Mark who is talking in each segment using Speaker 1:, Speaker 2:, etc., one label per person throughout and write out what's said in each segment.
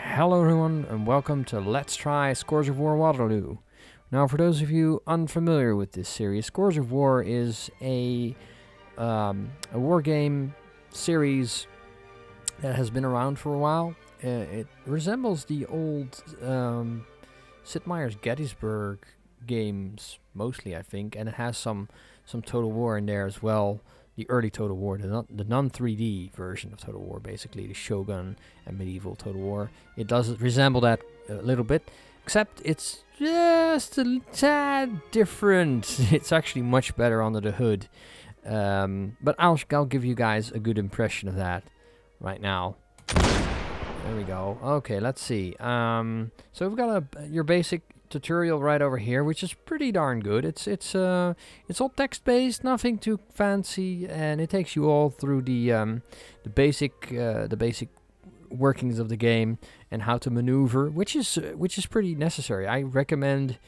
Speaker 1: Hello everyone and welcome to Let's Try Scourge of War Waterloo. Now for those of you unfamiliar with this series, Scourge of War is a war game series that has been around for a while. It resembles the old Sid Meier's Gettysburg games mostly, I think, and it has some Total War in there as well. The early Total War, the non-3D version of Total War, basically the Shogun and medieval Total War. It does resemble that a little bit, except it's just a tad different. It's actually much better under the hood. But I'll give you guys a good impression of that right now. There we go. Okay, let's see. So we've got your basic tutorial right over here, which is pretty darn good. It's all text-based, nothing too fancy, and it takes you all through the basic workings of the game and how to maneuver, which is pretty necessary. I recommend,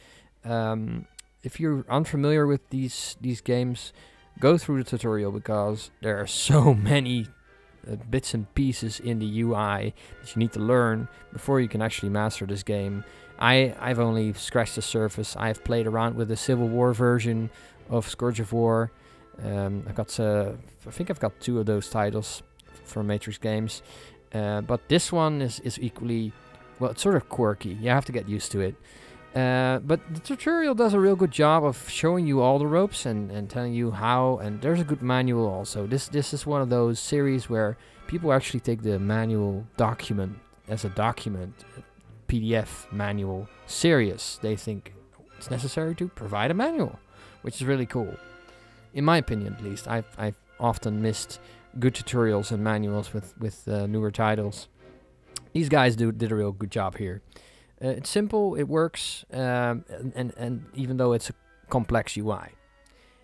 Speaker 1: if you're unfamiliar with these games, go through the tutorial, because there are so many bits and pieces in the UI that you need to learn before you can actually master this game. I've only scratched the surface. I've played around with the Civil War version of Scourge of War. I think I've got 2 of those titles from Matrix Games. But this one is equally, well, it's sort of quirky. You have to get used to it. But the tutorial does a real good job of showing you all the ropes and telling you how, and there's a good manual also. This is one of those series where people actually take the manual document as a document, PDF manual, serious. They think it's necessary to provide a manual, which is really cool. In my opinion, at least. I've often missed good tutorials and manuals with newer titles. These guys did a real good job here. It's simple, it works, and even though it's a complex UI.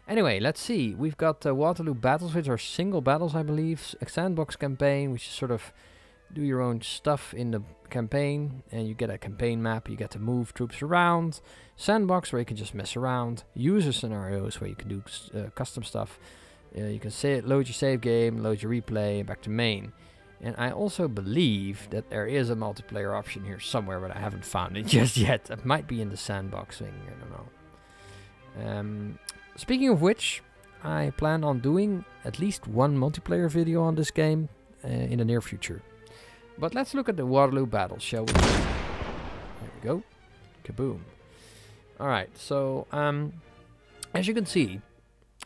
Speaker 1: Anyway, let's see. We've got Waterloo battles, which are single battles, I believe. A sandbox campaign, which is sort of do your own stuff in the campaign, and you get a campaign map. You get to move troops around. Sandbox, where you can just mess around. User scenarios, where you can do custom stuff. You can load your save game, load your replay, and back to main. And I also believe that there is a multiplayer option here somewhere, but I haven't found it just yet. It might be in the sandbox thing, I don't know. Speaking of which, I plan on doing at least one multiplayer video on this game in the near future. But let's look at the Waterloo battle, shall we? There we go. Kaboom. Alright, so as you can see,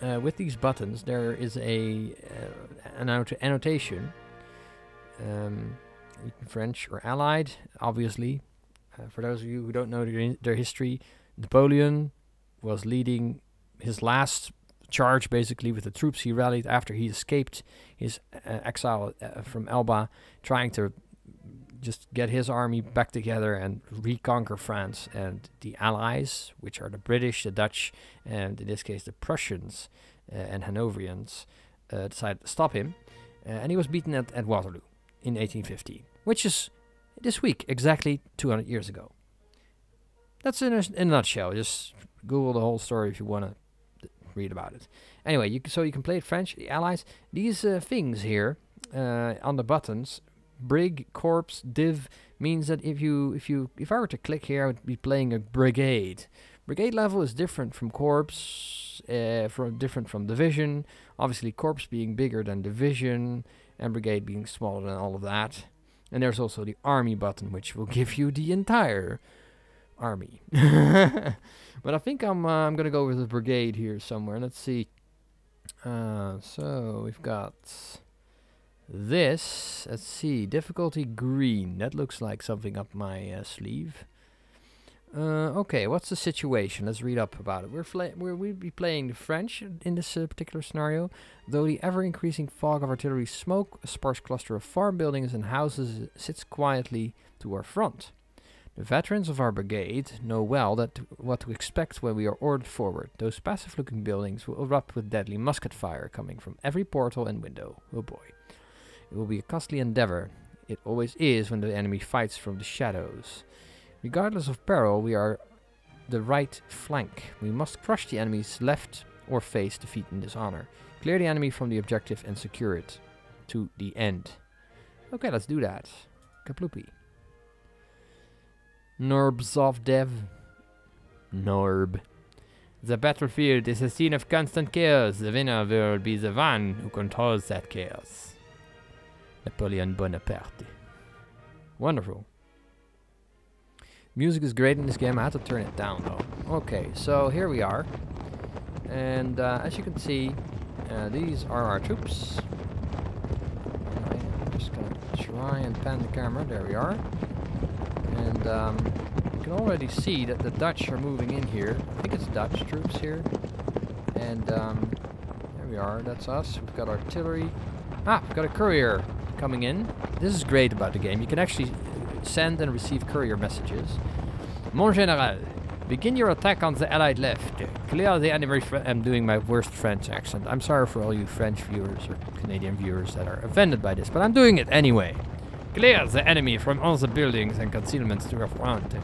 Speaker 1: with these buttons there is an annotation. French or Allied, obviously. For those of you who don't know their history, Napoleon was leading his last charge basically with the troops he rallied after he escaped his exile from Elba, trying to just get his army back together and reconquer France. And the Allies, which are the British, the Dutch, and in this case the Prussians and Hanoverians, decided to stop him, and he was beaten at Waterloo in 1815, which is this week, exactly 200 years ago. That's in a nutshell. Just Google the whole story if you want to read about it. Anyway, so you can play it French, the Allies. These things here on the buttons, brig, corps, div, means that if I were to click here, I would be playing a brigade. Brigade level is different from corps, different from division. Obviously, corps being bigger than division, and brigade being smaller than all of that. And there's also the army button, which will give you the entire army. But I think I'm gonna go with the brigade here somewhere. Let's see. So we've got this. Let's see, difficulty green. That looks like something up my sleeve. Okay, what's the situation? Let's read up about it. We'll be playing the French in this particular scenario. Though the ever-increasing fog of artillery smoke, a sparse cluster of farm buildings and houses sits quietly to our front. The veterans of our brigade know well what to expect when we are ordered forward. Those passive-looking buildings will erupt with deadly musket fire coming from every portal and window. Oh boy. It will be a costly endeavor. It always is when the enemy fights from the shadows. Regardless of peril, we are the right flank. We must crush the enemy's left or face defeat and dishonor. Clear the enemy from the objective and secure it to the end. Okay, let's do that. Kaploopy. Norbs of Dev. Norb. The battlefield is a scene of constant chaos. The winner will be the one who controls that chaos. Napoleon Bonaparte. Wonderful. Music is great in this game. I had to turn it down though. Okay, so here we are. And as you can see, these are our troops. I'm just going to try and pan the camera. There we are. And you can already see that the Dutch are moving in here. I think it's Dutch troops here. And there we are. That's us. We've got artillery. Ah, we've got a courier coming in. This is great about the game. You can actually send and receive courier messages. Mon Général, begin your attack on the Allied left. Clear the enemy. I'm doing my worst French accent. I'm sorry for all you French viewers or Canadian viewers that are offended by this, but I'm doing it anyway. Clear the enemy from all the buildings and concealments to your front.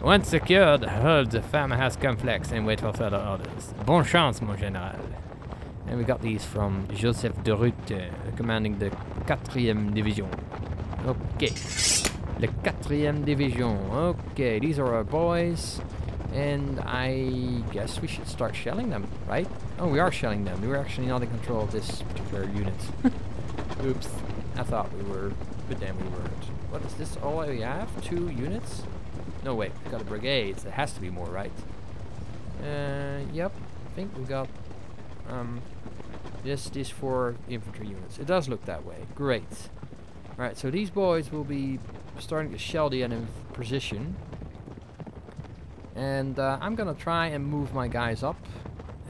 Speaker 1: Once secured, hold the farmhouse complex and wait for further orders. Bon chance, mon général. And we got these from Joseph de Rutte, commanding the 4th Division. Okay. The 4th Division. Okay, these are our boys. And I guess we should start shelling them, right? Oh, we are shelling them. We were actually not in control of this particular unit. Oops. I thought we were, but then we weren't. What is this all we have? 2 units? No, wait. We got a brigade. There has to be more, right? Yep. I think we got these 4 infantry units. It does look that way. Great. Alright, so these boys will be starting to shell the enemy position. And I'm gonna try and move my guys up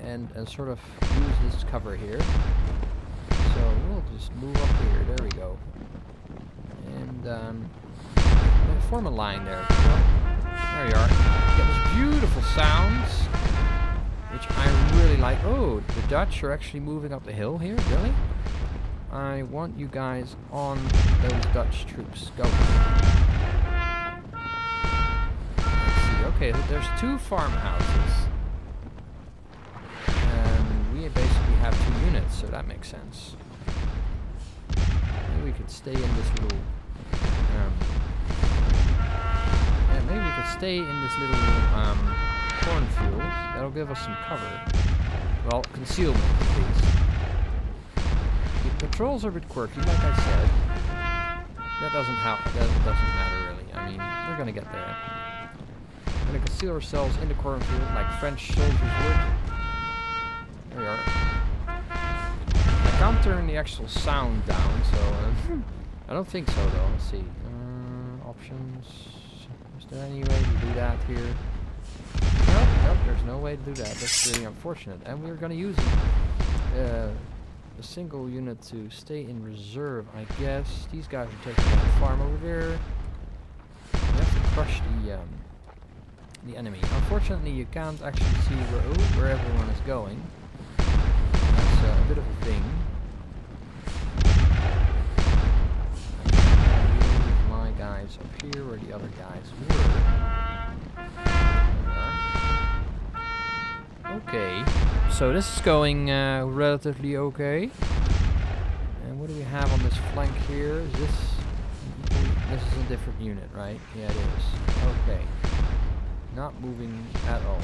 Speaker 1: and sort of use this cover here. So we'll just move up here. There we go. And form a line there. There you are. Get these beautiful sounds, which I really like. Oh, the Dutch are actually moving up the hill here. Really? I want you guys on those Dutch troops. Go. Okay, there's 2 farmhouses. And we basically have 2 units, so that makes sense. Maybe we could stay in this little... yeah, maybe we could stay in this little cornfield. That'll give us some cover. Well, concealment, at least. The controls are a bit quirky, like I said. That doesn't matter, really. I mean, we're gonna get there. We're going to conceal ourselves in the cornfield like French soldiers would. There we are. I can't turn the actual sound down, so I don't think so though. Let's see. Options. Is there any way to do that here? Nope, there's no way to do that. That's really unfortunate. And we're going to use a single unit to stay in reserve, I guess. These guys are taking out the farm over there. We have to crush the enemy. Unfortunately, you can't actually see where everyone is going. That's a bit of a thing. Move my guys up here where the other guys were. Okay, so this is going relatively okay. And what do we have on this flank here? Is this is a different unit, right? Yeah, it is. Okay. Not moving at all.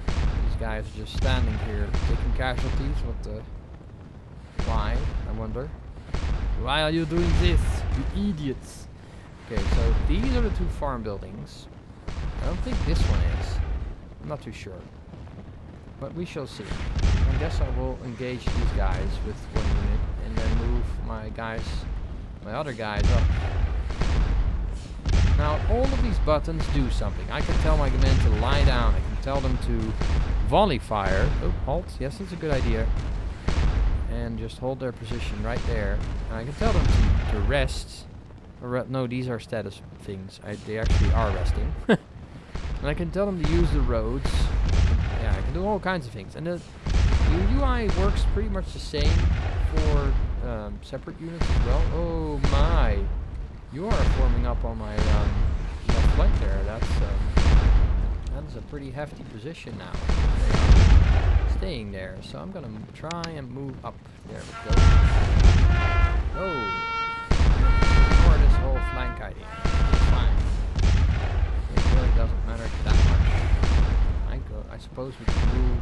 Speaker 1: These guys are just standing here taking casualties. What the... Why? I wonder. Why are you doing this? You idiots. Okay, so these are the 2 farm buildings. I don't think this one is. I'm not too sure. But we shall see. I guess I will engage these guys with 1 unit and then move my other guys up. Now, all of these buttons do something. I can tell my men to lie down. I can tell them to volley fire. Oh, halt. Yes, that's a good idea. And just hold their position right there. And I can tell them to rest. Or no, these are status things. They actually are resting. And I can tell them to use the roads. Yeah, I can do all kinds of things. And the UI works pretty much the same for separate units as well. Oh my. You are forming up on my left flank there. That's a pretty hefty position now. Staying there, so I'm gonna try and move up. There we go. Oh, ignore this whole flank idea. It's fine. suppose we could move.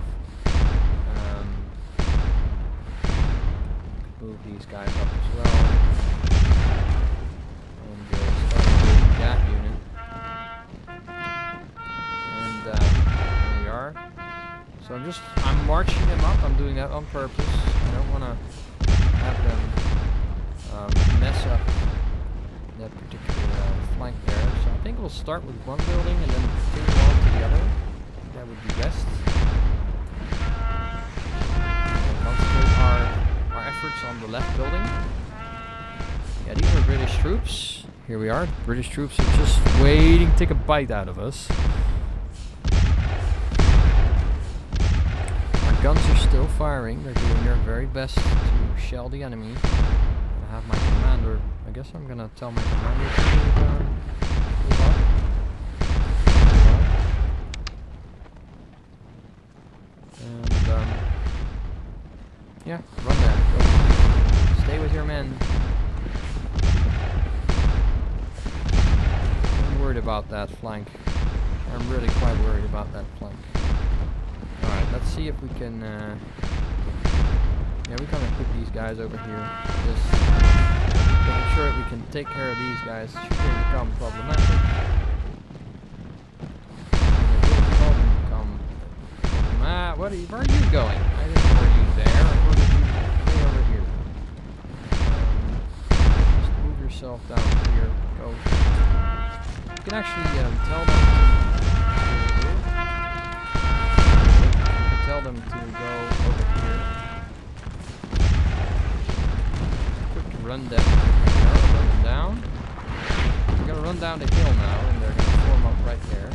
Speaker 1: Move these guys up as well. And start with that unit. And here we are. So I'm marching them up. I'm doing that on purpose. I don't want to have them mess up that particular flank there. So I think we'll start with one building and then continue on to the other. That would be best. Concentrate our efforts on the left building. Yeah, these are British troops. Here we are. British troops are just waiting to take a bite out of us. Our guns are still firing. They're doing their very best to shell the enemy. I have my commander. I guess I'm gonna tell my commander to move up. And yeah, run there. Go. Stay with your men. I'm worried about that flank. I'm really quite worried about that flank. Alright, let's see if we can yeah, we're gonna put these guys over here. Just making sure that we can take care of these guys. Should they become problematic. Where are you going? I didn't know you there. Where did you stay over here? Just move yourself down here. Go. You can actually tell them to go over here. Quick run them. Run them down. We're gonna run down the hill now, and they're gonna form up right there.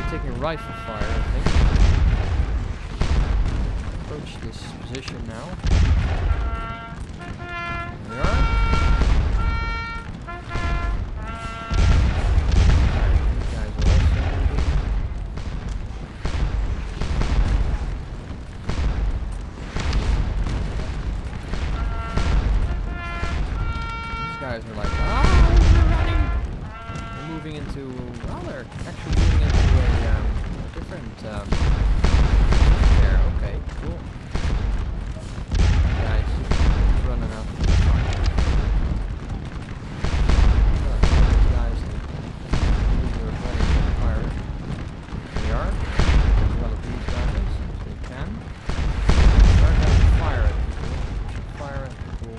Speaker 1: Taking rifle fire, I think. Approach this position now. Here we are. These guys are also moving. These guys are like, ah, we're running. They're moving into, well, they're actually moving into different there. Okay, cool. Guys, running up. It's fine. These guys move their running fire. Here we are. As well as these guys, if they can. Start having fire at people. Fire at people.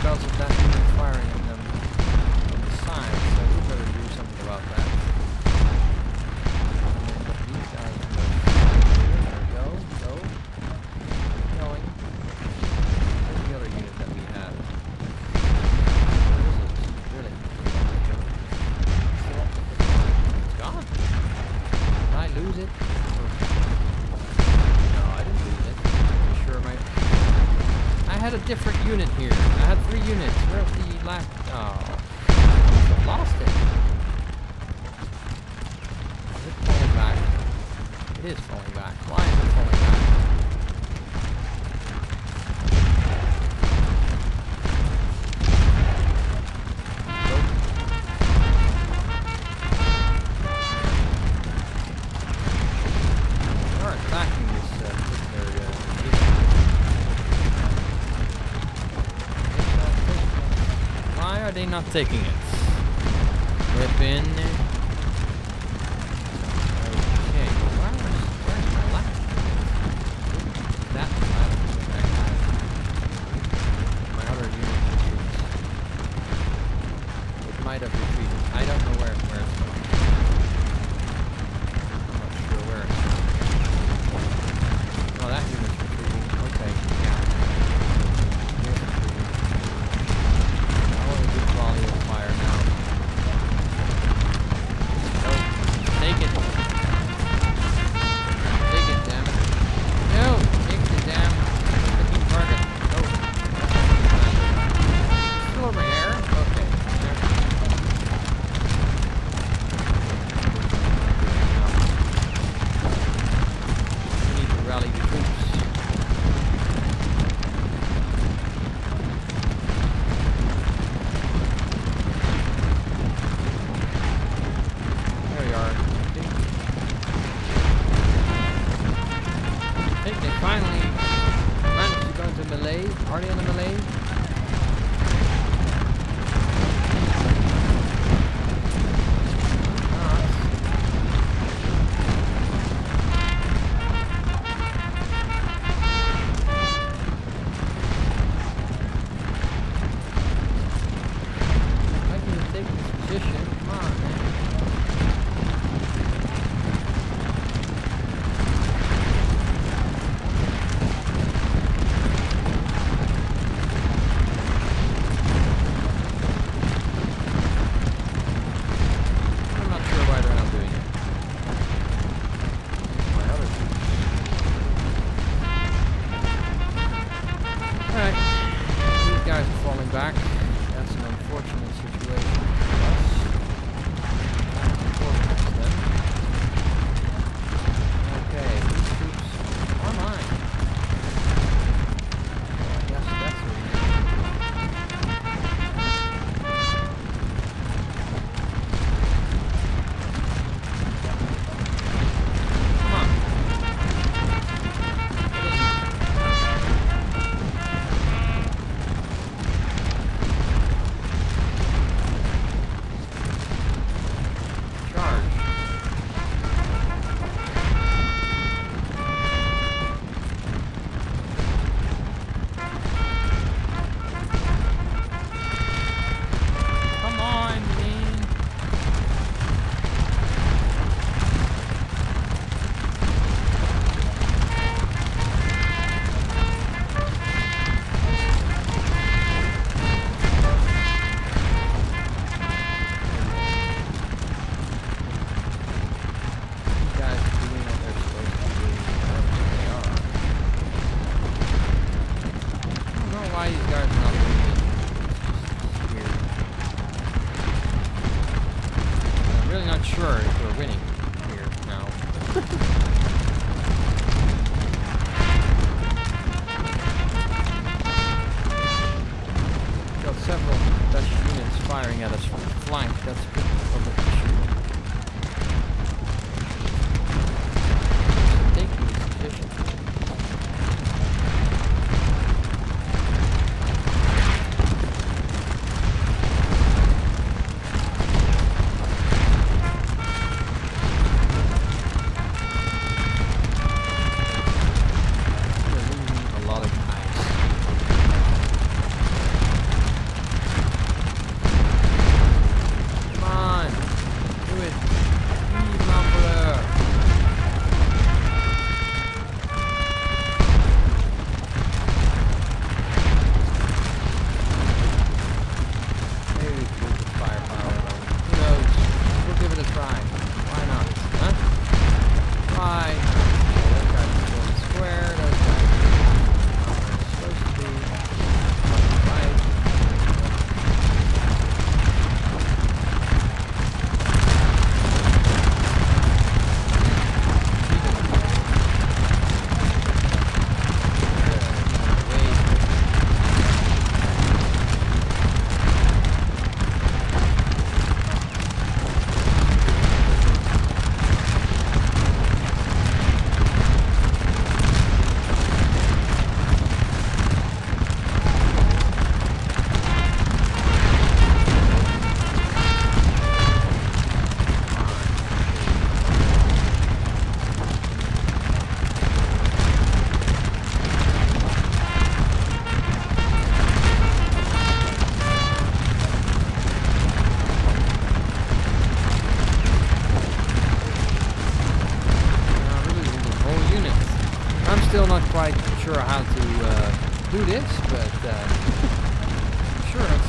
Speaker 1: because of that unit firing in them on the side, so we better do something about that. And then put these guys in the there we go, go. Keep going. Where's the other unit that we had? Where is it? Really? It's gone. Did I lose it? No, I didn't lose it. I'm sure I had a different unit here. I had 3 units. Where's the last? Oh, I lost it. Is it falling back? It is falling back. Why is it falling back? They are attacking this particular unit. Why are they not taking it? Weapon. Okay, where's my last? That's the last thing I have. My other unit retreats. It might have retreated. I don't know where it's going. I'm not sure where it's going. Oh, that unit's retreating. Okay, yeah. Here's retreating. I want a good quality of fire now. No, take it. Take it, damn it. No, take the damn freaking target. No. Still over here? Okay. There. We need to rally the troops. There we are. I think they finally managed to go into melee. Are they in the melee? I can take this position. Come on, man. I'm not sure why they're not doing it. My other troops. Alright. These guys are falling back. That's an unfortunate situation for us. Unfortunate then. Okay, these troops are mine. I guess that's what we need. Come on. Get in. Charge. Come on, man. These guys are doing what they're supposed to do. I don't think they are. I don't know why these guys are not doing it. It's just weird. I'm really not sure if we're winning here now. Got several Dutch units firing at us from the flank. That's a bit of an issue. Take these positions. We're losing a lot of guys.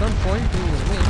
Speaker 1: some point we will win.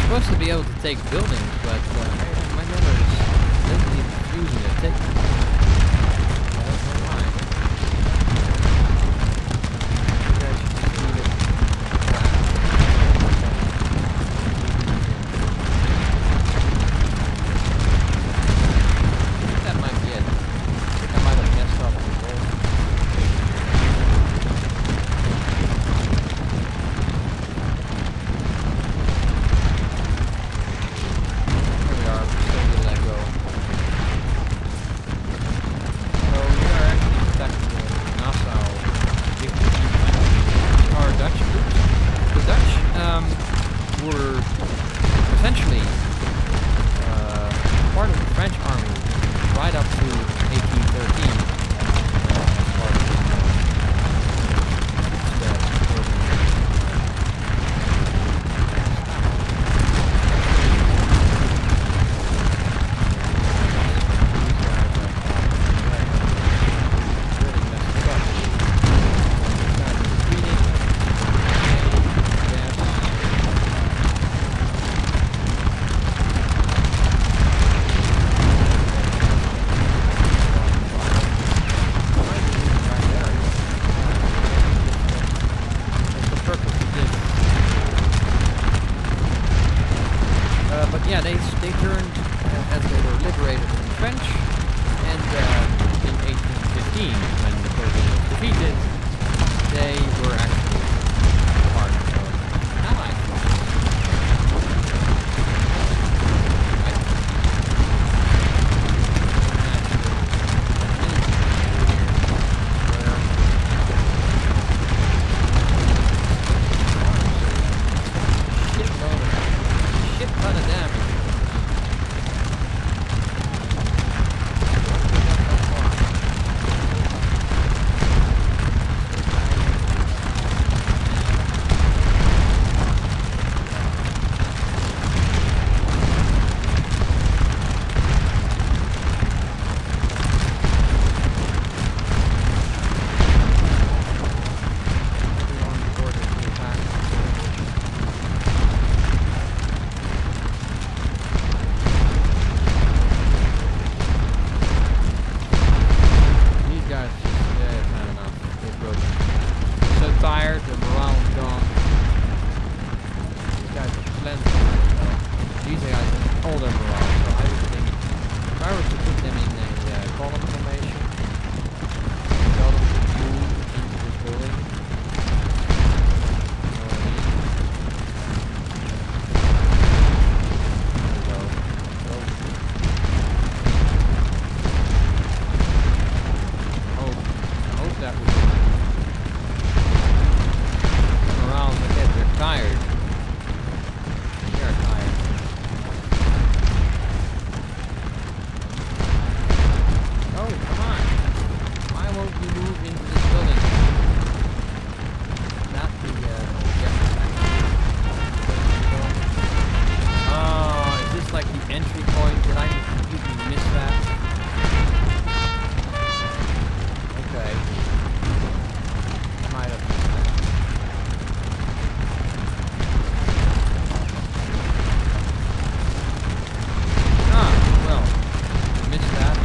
Speaker 2: Supposed to be able to take buildings, but my gunner isn't even using it. Take them. I don't know why. You guys should just leave it. I think that might be it. I think I might have messed up the goal. Were essentially part of the French army right up to 1813. But yeah, they turned as they were liberated from the French, and in 1815, when Napoleon was defeated, they were actually part of Allied. Shit ton of damage. Tired, the morale is gone. These guys are plenty. These guys have all their morale, so I would think if I were to put them in a column formation, tell them to move into this building. I hope that would be tired. They are tired. Oh, come on. Why won't you move into this building? Not the oh, is this like the entry point? Did I completely miss that? Okay. Might have missed that.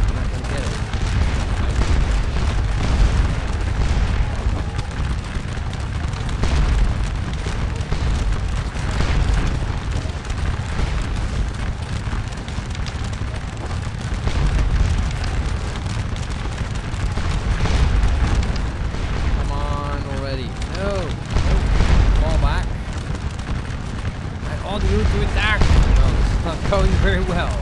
Speaker 2: To attack. Well, this is not going very well.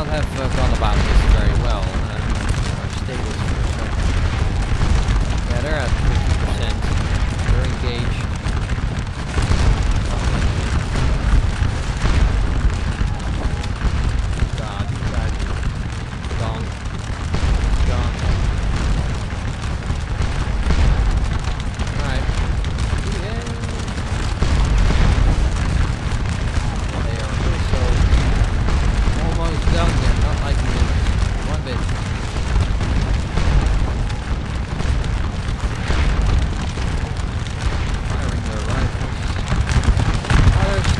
Speaker 2: have gone about this very well. Our stables for a second. Yeah, they're at 50%. They're engaged. God, you guys are gone. Gone. Alright. Yeah. They are also almost done. They're not liking it one bit. Firing their rifles. Oh, there's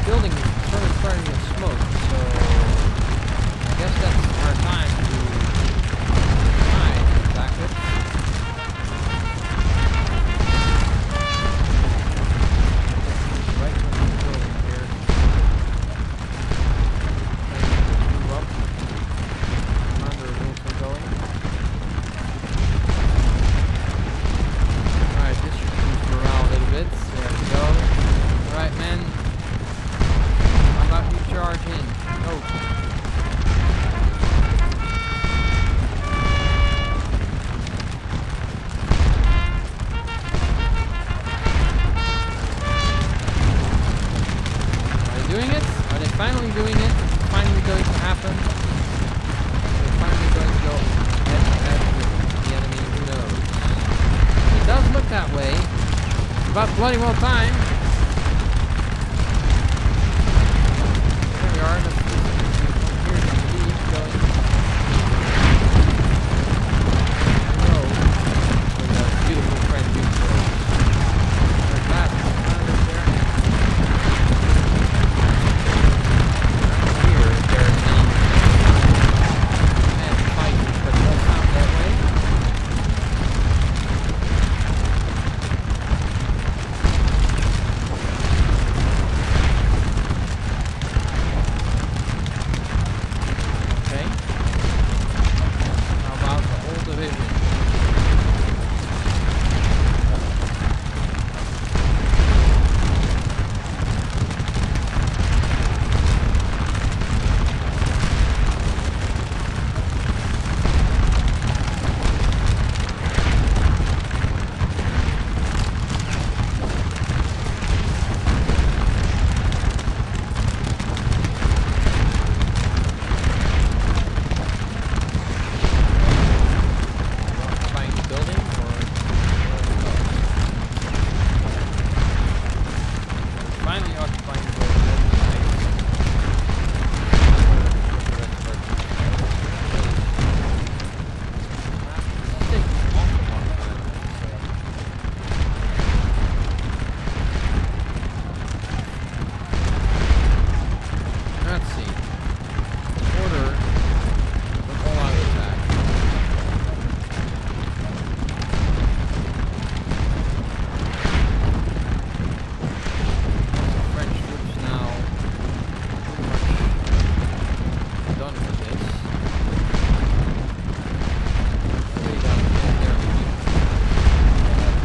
Speaker 2: building is sort of starting to smoke, so I guess that's our time to try and attack it. Right in the building here. Move up. Commander is also going. Alright, this should boost morale a little bit. There we go. Alright, men. How about you charge in? Go. Are they doing it? Are they finally doing it? Finally going to happen? They're finally going to go head to head with the enemy? Who knows? It does look that way. It's about bloody well time. There we are. Let's here's the lead going. There we go. With a beautiful French uniform. There's that. There. Here, if there's any men fighting, but it does sound that way. Okay. How about the whole division? Occupying the building or finally occupying the building. Let's see. Order the all-out attack. French troops now pretty much done with this. Way down there.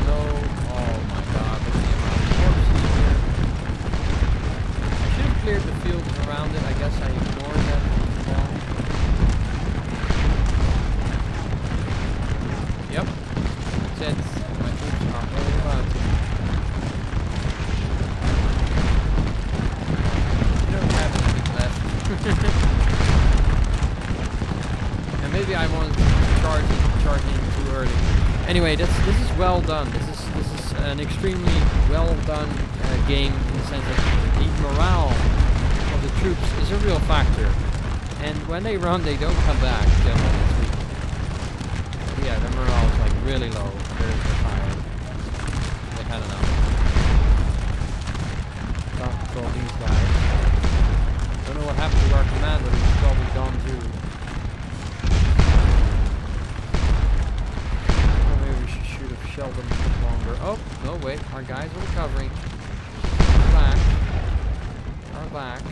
Speaker 2: No, oh my god, look at the amount of corpses here. I should have cleared the fields around it. I guess I ignored that for too long. Yep. Said my troops are all about it. You don't have anything left. And maybe I wanted to charge in too early. Anyway, this is well done. This is an extremely well done game in the sense that the morale of the troops is a real factor. And when they run, they don't come back generally. So, yeah, their morale is like really low. They're tired. They had enough. Talk to all these guys. Don't know what happened to our commander. He's probably gone too. Or maybe we should have shelled them a bit longer. Oh, no, wait. Our guys are recovering. We're back. Are back.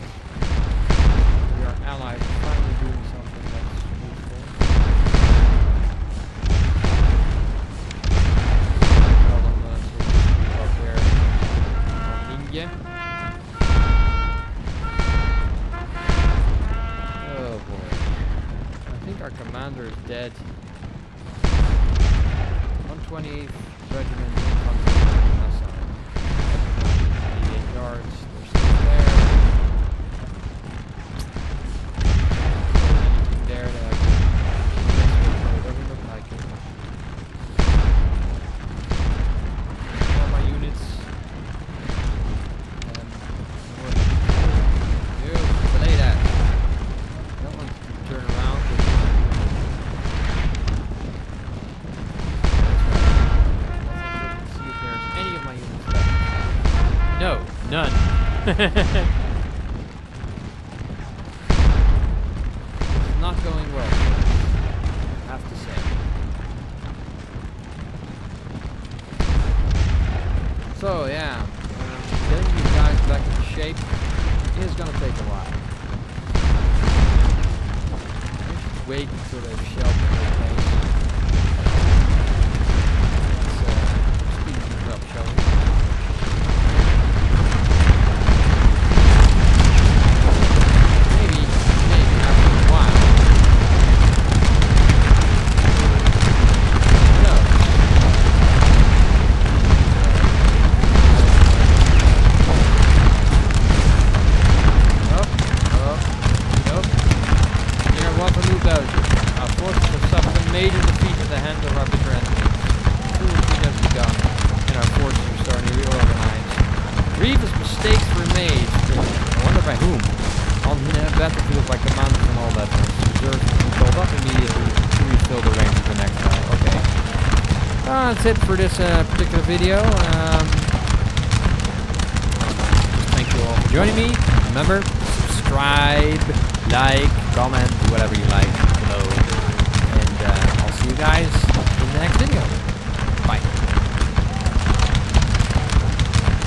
Speaker 2: We are allies finally doing something that's useful. Tell them to up there on India. commander is dead. 128th Regiment infantry on that side. 88 yards, they're still there. Anything there that doesn't look like it. All my units. Belay that. I don't want to turn around. See if there's any of my units left. No, none. It's not going well, I have to say. So yeah, getting these guys back into shape is gonna take a while. Just wait until they've shelled their place. Let's speed things up, shall we? Maybe after a while. Who knows? Near Waterloo, Belgium, our forces have suffered a major defeat at the hands of our bitter enemies. True defeat has begun, and our forces are starting to reorganize. Grievous mistakes were made. I wonder by whom? On the battlefield by commanders and all that. Reserves will be built up immediately to refill the ranks of the next battle. Okay. That's it for this particular video. Thank you all for joining me. Remember, subscribe, like, comment, do whatever you like.